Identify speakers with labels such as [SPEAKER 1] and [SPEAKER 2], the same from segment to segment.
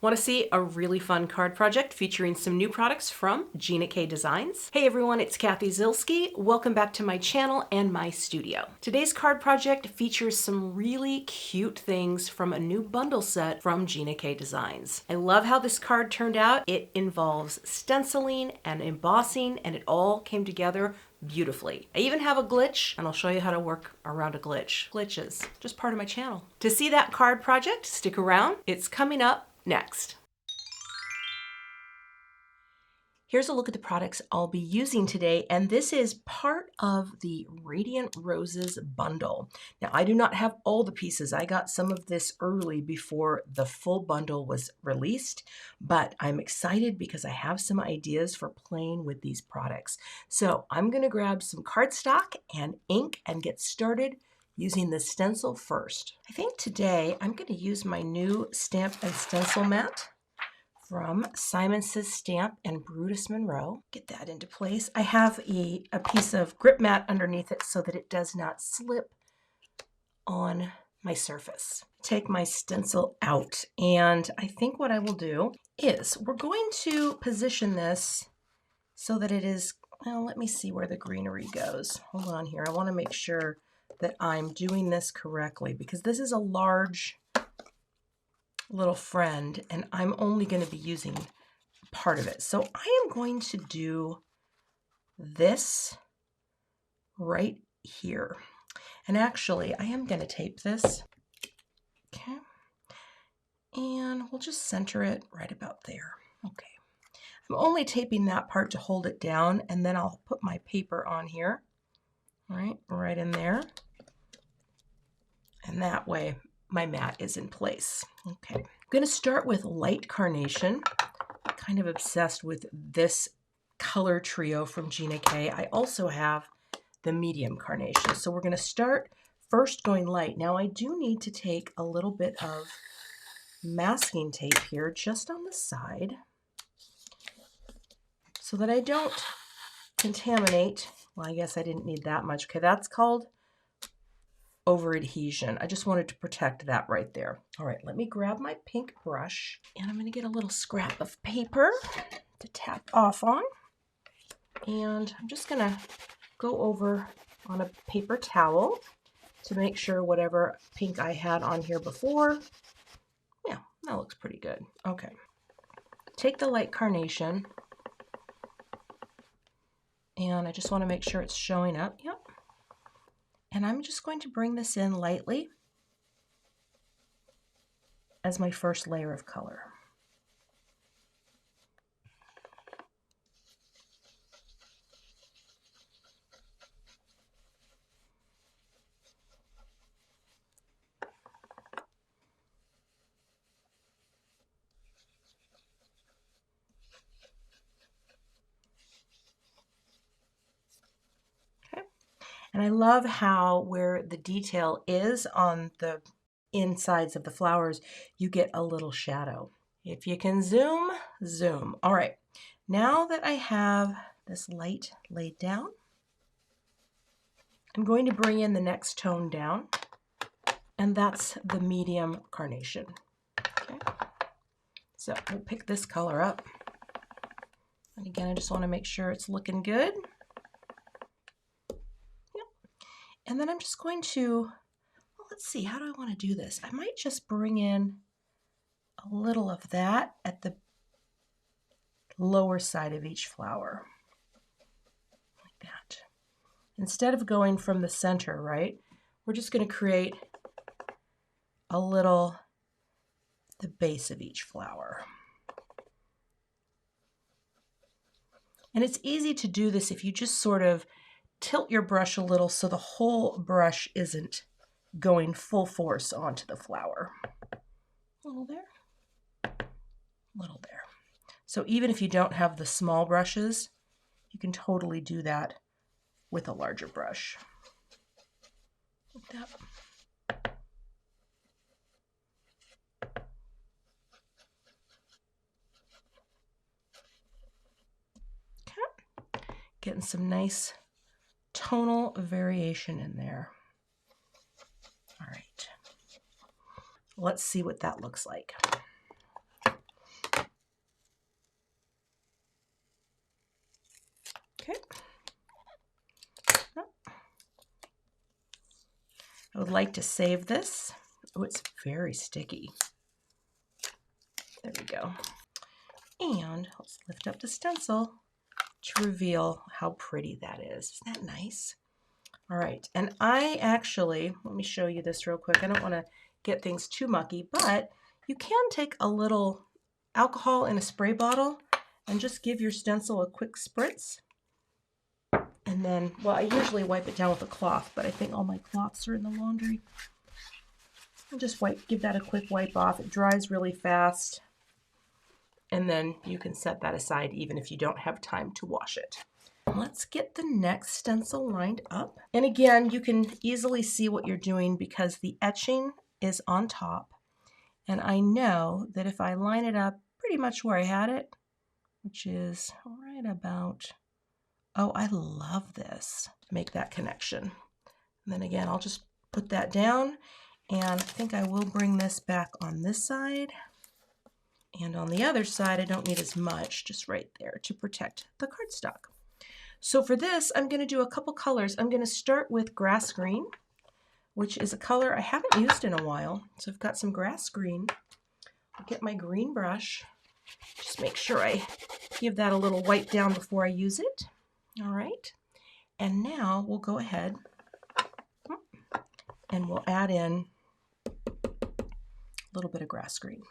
[SPEAKER 1] Want to see a really fun card project featuring some new products from Gina K Designs? Hey everyone, it's Cathy Zielske. Welcome back to my channel and my studio. Today's card project features some really cute things from a new bundle set from Gina K Designs. I love how this card turned out. It involves stenciling and embossing, and it all came together beautifully. I even have a glitch, and I'll show you how to work around a glitch. Glitches, just part of my channel. To see that card project, stick around. It's coming up next. Here's a look at the products I'll be using today, and this is part of the Radiant Roses bundle. Now, I do not have all the pieces. I got some of this early before the full bundle was released, but I'm excited because I have some ideas for playing with these products. So I'm going to grab some cardstock and ink and get started using the stencil first. I think today I'm going to use my new Stamp and Stencil Mat from Simon's Stamp and Brutus Monroe. Get that into place. I have a piece of grip mat underneath it so that it does not slip on my surface. Take my stencil out, and I think what I will do is we're going to position this so that it is, well, let me see where the greenery goes. Hold on here. I want to make sure that I'm doing this correctly because this is a large little friend and I'm only going to be using part of it. So I am going to do this right here. And actually, I am going to tape this. Okay. And we'll just center it right about there. Okay. I'm only taping that part to hold it down, and then I'll put my paper on here. Right in there. And that way my mat is in place. Okay, I'm going to start with light carnation. I'm kind of obsessed with this color trio from Gina K. I also have the medium carnation. So we're going to start first going light. Now I do need to take a little bit of masking tape here just on the side so that I don't contaminate. Well, I guess I didn't need that much. Okay, that's called over adhesion. I just wanted to protect that right there. All right, let me grab my pink brush and I'm going to get a little scrap of paper to tap off on. And I'm just going to go over on a paper towel to make sure whatever pink I had on here before, yeah, that looks pretty good. Okay. Take the light carnation and I just want to make sure it's showing up. Yep. And I'm just going to bring this in lightly as my first layer of color. And I love how where the detail is on the insides of the flowers, you get a little shadow. If you can zoom, zoom. All right, now that I have this light laid down, I'm going to bring in the next tone down, and that's the medium carnation. Okay, so we'll pick this color up. And again, I just want to make sure it's looking good. And then I'm just going to, well, let's see, how do I want to do this? I might just bring in a little of that at the lower side of each flower, like that. Instead of going from the center, right, we're just going to create a little the base of each flower. And it's easy to do this if you just sort of tilt your brush a little so the whole brush isn't going full force onto the flower. A little there, a little there. So even if you don't have the small brushes, you can totally do that with a larger brush. Like that. Okay. Getting some nice tonal variation in there. All right, let's see what that looks like. would like to save this. Oh, it's very sticky. There we go. And let's lift up the stencil to reveal how pretty that is. Isn't that nice? All right, and I actually, let me show you this real quick. I don't want to get things too mucky, but you can take a little alcohol in a spray bottle and just give your stencil a quick spritz. And then, well, I usually wipe it down with a cloth, but I think all my cloths are in the laundry. I'll just give that a quick wipe off. It dries really fast. And then you can set that aside even if you don't have time to wash it. Let's get the next stencil lined up. And again, you can easily see what you're doing because the etching is on top. And I know that if I line it up pretty much where I had it, which is right about, oh, I love this. Make that connection. And then again, I'll just put that down. And I think I will bring this back on this side. And on the other side, I don't need as much, just right there to protect the cardstock. So for this, I'm going to do a couple colors. I'm going to start with grass green, which is a color I haven't used in a while. So I've got some grass green. I'll get my green brush. Just make sure I give that a little wipe down before I use it. All right. And now we'll go ahead and we'll add in a little bit of grass green.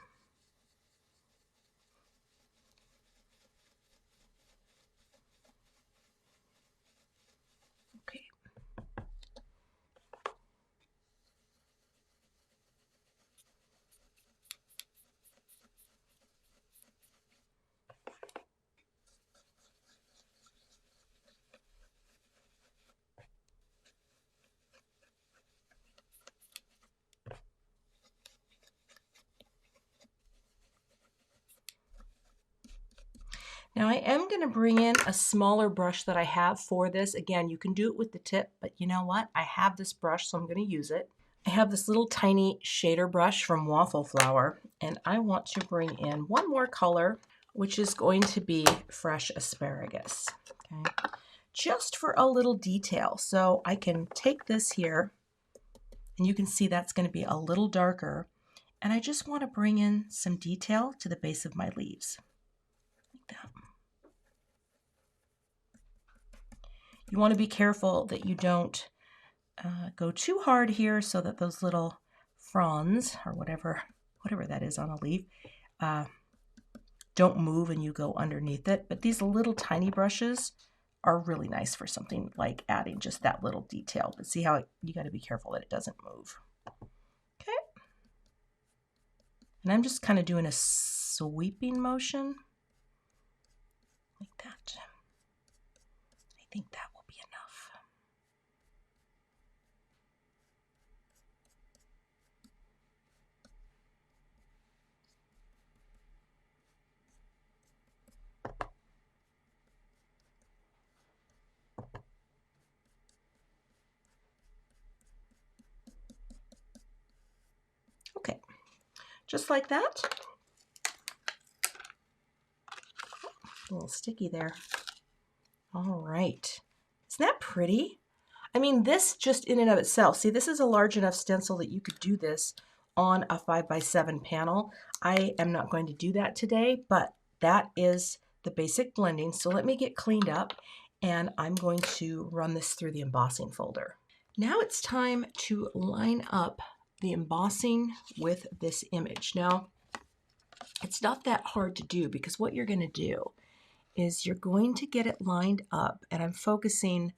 [SPEAKER 1] Now I am going to bring in a smaller brush that I have for this. Again, you can do it with the tip, but you know what? I have this brush, so I'm going to use it. I have this little tiny shader brush from Waffle Flower, and I want to bring in one more color, which is going to be fresh asparagus. Okay, just for a little detail. So I can take this here, and you can see that's going to be a little darker, and I just want to bring in some detail to the base of my leaves, like that. You want to be careful that you don't go too hard here so that those little fronds or whatever that is on a leaf don't move and you go underneath it. But these little tiny brushes are really nice for something like adding just that little detail. But see how you got to be careful that it doesn't move. Okay. And I'm just kind of doing a sweeping motion like that. I think that will be enough. Okay, just like that. A little sticky there. All right. Isn't that pretty? I mean, this just in and of itself, see, this is a large enough stencil that you could do this on a 5x7 panel. I am not going to do that today, but that is the basic blending. So let me get cleaned up and I'm going to run this through the embossing folder. Now it's time to line up the embossing with this image. Now, it's not that hard to do because what you're going to do is you're going to get it lined up, and I'm focusing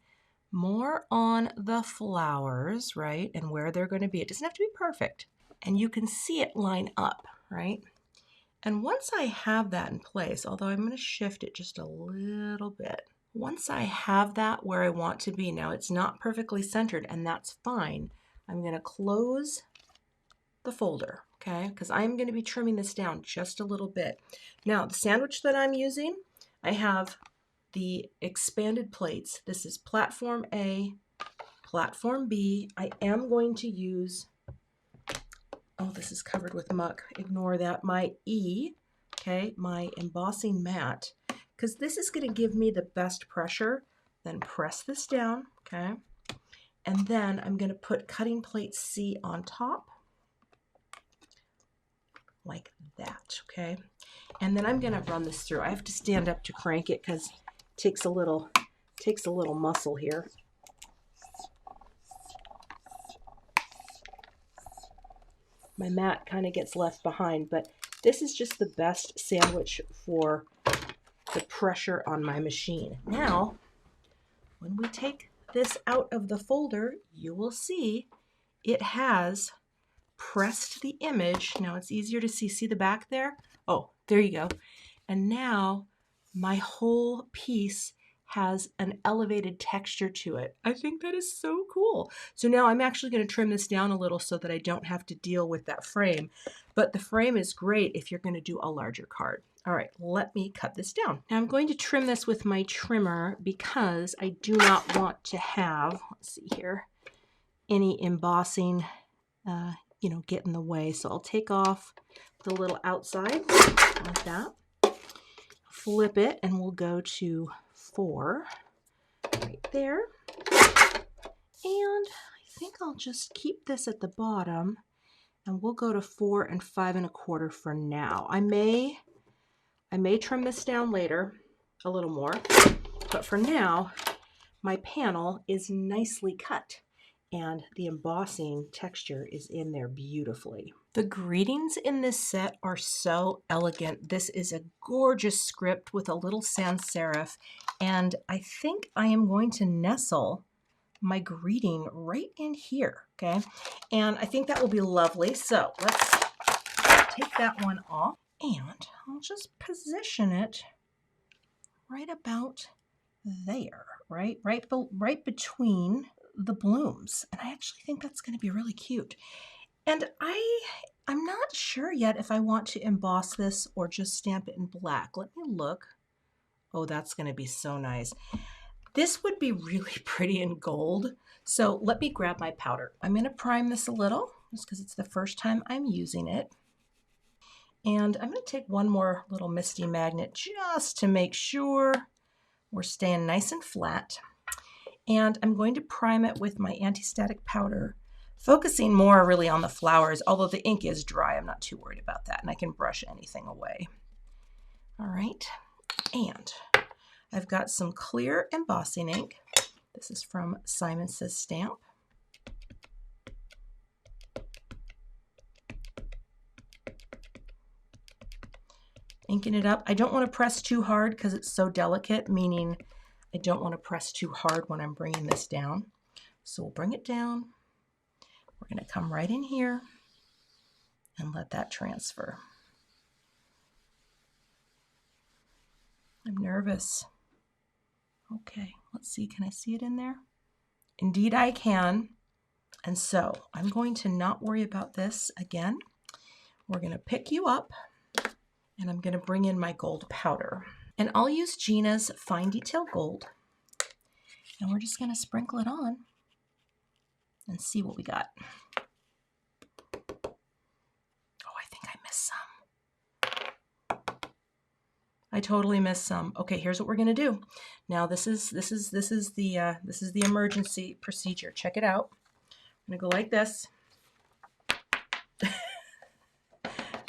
[SPEAKER 1] more on the flowers, right, and where they're going to be. It doesn't have to be perfect, and you can see it line up, right? And once I have that in place, although I'm going to shift it just a little bit, once I have that where I want to be, now it's not perfectly centered, and that's fine. I'm going to close the folder, okay, because I'm going to be trimming this down just a little bit. Now, the sandwich that I'm using, I have the expanded plates. This is platform A, platform B. I am going to use, oh, this is covered with muck. Ignore that. My E, okay, my embossing mat, because this is going to give me the best pressure. Then press this down, okay, And then I'm going to put cutting plate C on top, like that, okay? And then I'm going to run this through. I have to stand up to crank it because it takes a little muscle here. My mat kind of gets left behind, but this is just the best sandwich for the pressure on my machine. Now, when we take this out of the folder, you will see it has pressed the image. Now it's easier to see the back there? Oh, there you go. And now my whole piece has an elevated texture to it. I think that is so cool. So now I'm actually going to trim this down a little so that I don't have to deal with that frame. But the frame is great if you're going to do a larger card. All right, let me cut this down. Now I'm going to trim this with my trimmer because I do not want to have, let's see here, any embossing, get in the way. So I'll take off the little outside like that, flip it, and we'll go to 4 right there. And I think I'll just keep this at the bottom and we'll go to 4 and 5 1/4 for now. I may trim this down later a little more, but for now, my panel is nicely cut and the embossing texture is in there beautifully. The greetings in this set are so elegant. This is a gorgeous script with a little sans serif, and I think I am going to nestle my greeting right in here, okay? And I think that will be lovely. So let's take that one off, and I'll just position it right about there, right between the blooms. And I actually think that's going to be really cute. And I'm not sure yet if I want to emboss this or just stamp it in black. Let me look. Oh, that's going to be so nice. This would be really pretty in gold. So let me grab my powder. I'm going to prime this a little just because it's the first time I'm using it. And I'm going to take one more little Misti magnet just to make sure we're staying nice and flat. And I'm going to prime it with my anti-static powder, focusing more really on the flowers, although the ink is dry. I'm not too worried about that, and I can brush anything away. All right, and I've got some clear embossing ink. This is from Simon Says Stamp. Inking it up. I don't want to press too hard because it's so delicate, meaning I don't want to press too hard when I'm bringing this down. So we'll bring it down. We're going to come right in here and let that transfer. I'm nervous. Okay, let's see. Can I see it in there? Indeed I can. And so I'm going to not worry about this again. We're going to pick you up and I'm going to bring in my gold powder. And I'll use Gina's Fine Detail Gold. And we're just going to sprinkle it on and see what we got. Oh, I think I missed some. I totally missed some. Okay, here's what we're going to do. Now this is the emergency procedure. Check it out. I'm going to go like this.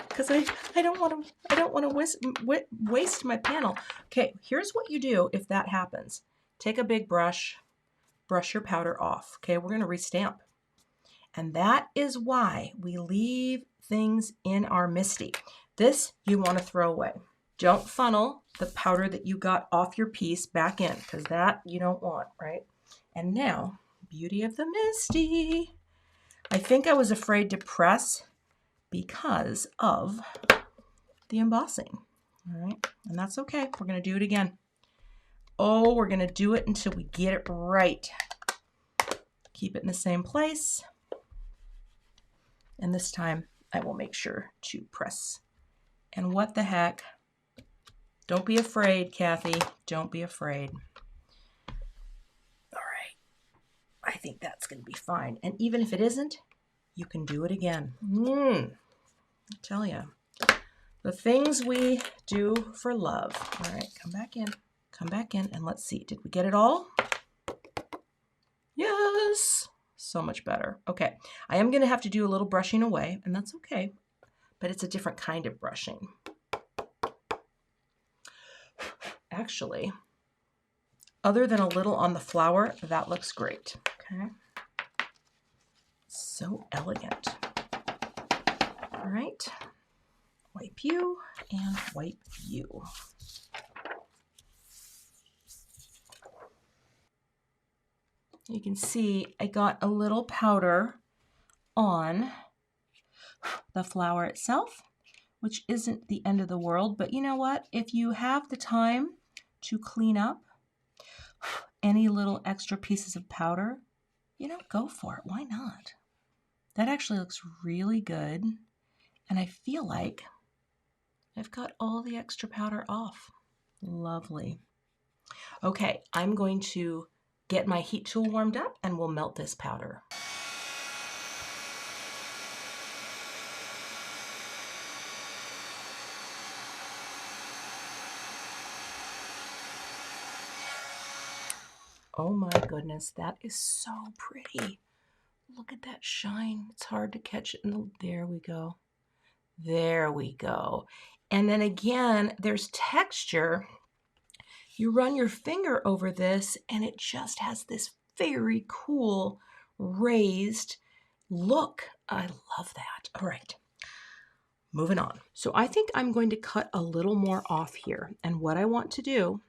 [SPEAKER 1] Because I don't want to waste my panel. Okay, here's what you do if that happens. Take a big brush, brush your powder off. Okay, we're going to restamp. And that is why we leave things in our Misti. This you want to throw away. Don't funnel the powder that you got off your piece back in, because that you don't want, right? And now, beauty of the Misti. I think I was afraid to press because of the embossing. All right, and that's okay. We're going to do it again. Oh, we're going to do it until we get it right. Keep it in the same place. And this time I will make sure to press. And what the heck? Don't be afraid, Cathy. Don't be afraid. All right. I think that's going to be fine. And even if it isn't, you can do it again. I tell you, the things we do for love. All right, come back in. Come back in and let's see. Did we get it all? Yes. So much better. Okay, I am going to have to do a little brushing away, and that's okay, but it's a different kind of brushing. Actually, other than a little on the flower, that looks great. Okay, so elegant. All right, wipe you and wipe you. You can see I got a little powder on the flower itself, which isn't the end of the world, but you know what? If you have the time to clean up any little extra pieces of powder, you know, go for it. Why not? That actually looks really good, and I feel like I've got all the extra powder off. Lovely. Okay, I'm going to get my heat tool warmed up and we'll melt this powder. Oh my goodness, that is so pretty. Look at that shine. It's hard to catch it. There we go. There we go. And then again, there's texture. You run your finger over this and it just has this very cool raised look. I love that. All right, moving on. So I think I'm going to cut a little more off here. And what I want to do,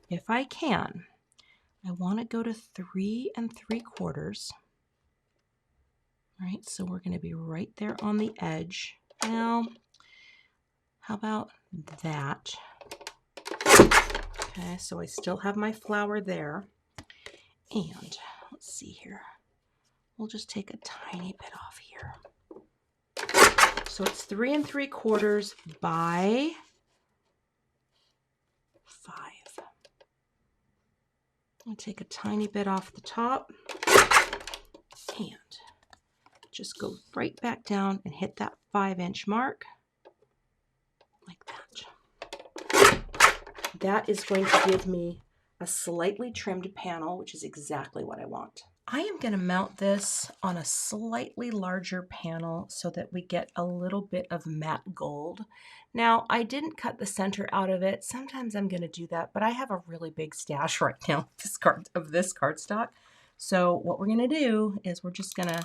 [SPEAKER 1] if I can, I want to go to 3 3/4. All right, so we're going to be right there on the edge. Now, how about that? Okay, so I still have my flower there. And let's see here. We'll just take a tiny bit off here. So it's 3 3/4 by 5. I'll take a tiny bit off the top and just go right back down and hit that 5-inch mark like that. That is going to give me a slightly trimmed panel, which is exactly what I want. I am going to mount this on a slightly larger panel so that we get a little bit of matte gold. Now, I didn't cut the center out of it. Sometimes I'm going to do that, but I have a really big stash right now of this cardstock. So what we're going to do is we're just going to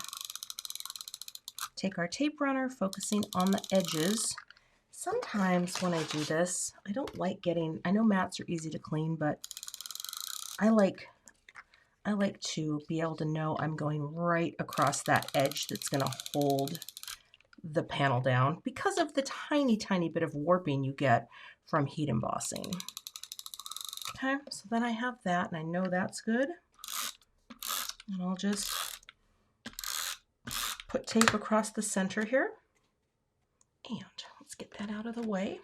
[SPEAKER 1] take our tape runner, focusing on the edges. Sometimes when I do this, I don't like getting, I know mats are easy to clean, but I like to be able to know I'm going right across that edge that's going to hold the panel down because of the tiny, tiny bit of warping you get from heat embossing. Okay, so then I have that and I know that's good. And I'll just put tape across the center here. And let's get that out of the way.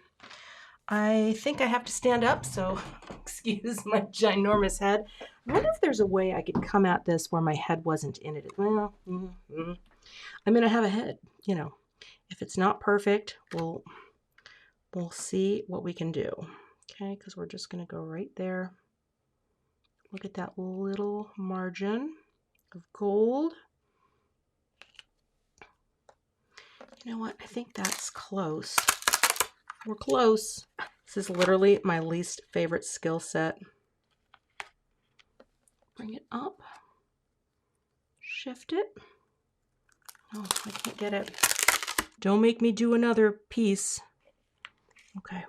[SPEAKER 1] I think I have to stand up, so excuse my ginormous head. I wonder if there's a way I could come at this where my head wasn't in it. Well, I mean, I have a head, you know. If it's not perfect, we'll see what we can do. Okay, because we're just going to go right there. Look at that little margin of gold. You know what? I think that's close. We're close. This is literally my least favorite skill set. Bring it up. Shift it. Oh, I can't get it. Don't make me do another piece. Okay.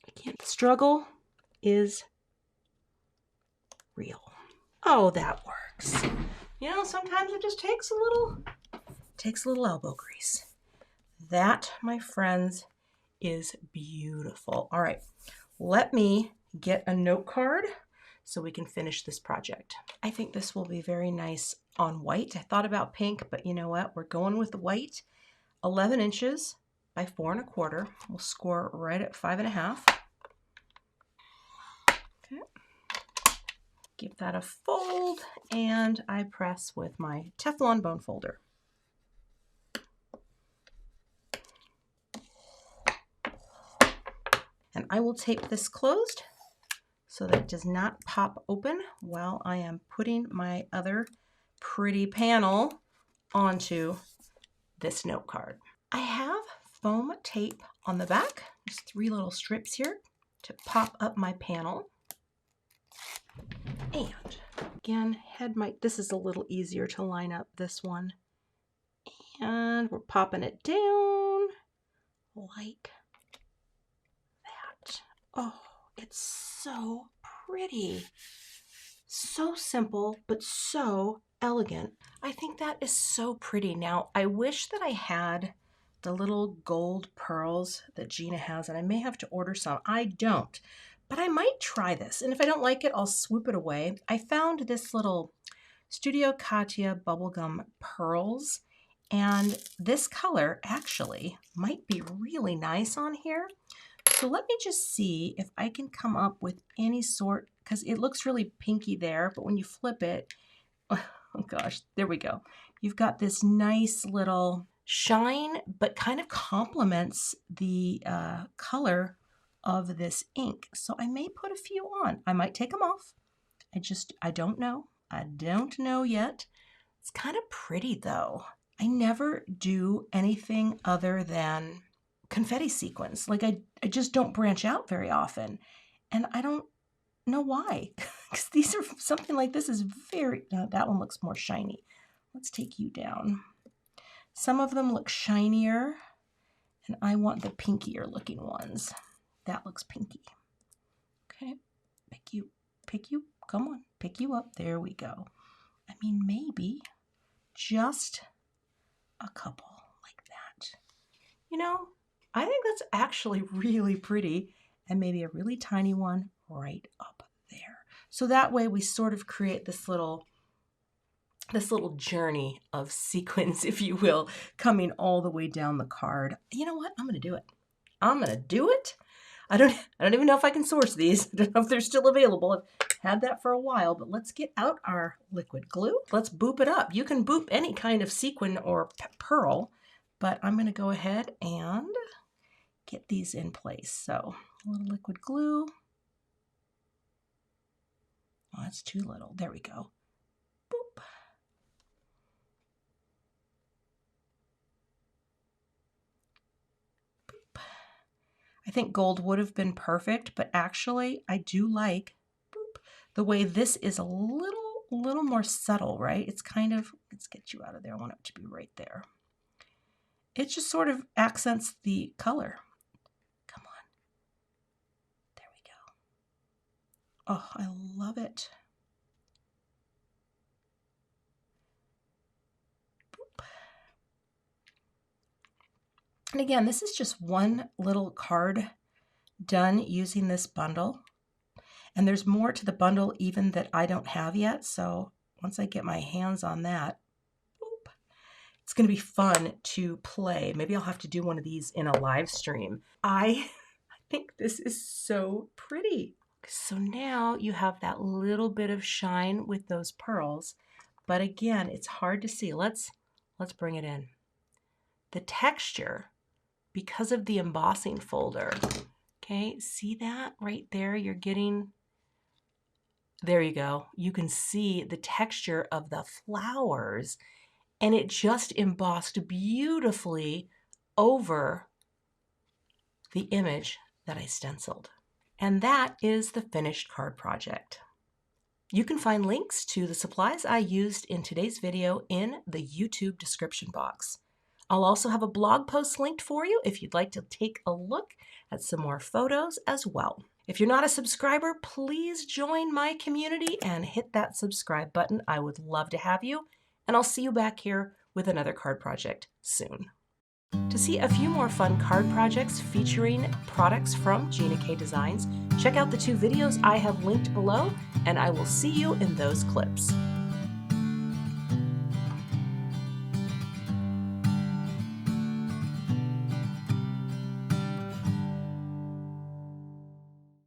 [SPEAKER 1] I can't. Struggle is real. Oh, that works. You know, sometimes it just takes a little elbow grease. That, my friends, is beautiful. All right, let me get a note card so we can finish this project. I think this will be very nice on white. I thought about pink, but you know what? We're going with the white. 11 inches by 4 1/4. We'll score right at 5.5. Okay. Give that a fold, and I press with my Teflon bone folder. And I will tape this closed so that it does not pop open while I am putting my other pretty panel onto this note card. I have foam tape on the back, just 3 little strips here to pop up my panel. And again, this is a little easier to line up, this one. And we're popping it down like that. Oh, it's so pretty. So simple, but so elegant. I think that is so pretty. Now, I wish that I had the little gold pearls that Gina has, and I may have to order some. I don't, but I might try this. And if I don't like it, I'll swoop it away. I found this little Studio Katia bubblegum pearls, and this color actually might be really nice on here. So let me just see if I can come up with any sort, because it looks really pinky there, but when you flip it, oh gosh, there we go. You've got this nice little shine, but kind of complements the color of this ink. So I may put a few on. I might take them off. I don't know. I don't know yet. It's kind of pretty though. I never do anything other than confetti sequins. Like I just don't branch out very often. And I don't know why. Because these are, something like this is very, that one looks more shiny. Let's take you down. Some of them look shinier, and I want the pinkier looking ones. That looks pinky. Okay, pick you, come on, pick you up. There we go. I mean, maybe just a couple like that. You know, I think that's actually really pretty, and maybe a really tiny one right up there. So that way we sort of create this little journey of sequins, if you will, coming all the way down the card. You know what? I'm going to do it. I'm going to do it. I don't even know if I can source these. I don't know if they're still available. I've had that for a while, but let's get out our liquid glue. Let's boop it up. You can boop any kind of sequin or pearl, but I'm going to go ahead and get these in place. So a little liquid glue. Oh, that's too little. There we go. Boop. Boop. I think gold would have been perfect, but actually I do like boop, the way this is a little more subtle, right? It's kind of, let's get you out of there. I want it to be right there. It just sort of accents the color. Come on. There we go. Oh, I love it. Boop. And again, this is just one little card done using this bundle. And there's more to the bundle even that I don't have yet. So once I get my hands on that, boop, it's going to be fun to play. Maybe I'll have to do one of these in a live stream. I think this is so pretty. So now you have that little bit of shine with those pearls. But again, it's hard to see. Let's bring it in. The texture, because of the embossing folder, okay, see that right there? You're getting, there you go. You can see the texture of the flowers, and it just embossed beautifully over the image that I stenciled. And that is the finished card project. You can find links to the supplies I used in today's video in the YouTube description box. I'll also have a blog post linked for you if you'd like to take a look at some more photos as well. If you're not a subscriber, please join my community and hit that subscribe button. I would love to have you, and I'll see you back here with another card project soon. To see a few more fun card projects featuring products from Gina K Designs, check out the 2 videos I have linked below, and I will see you in those clips.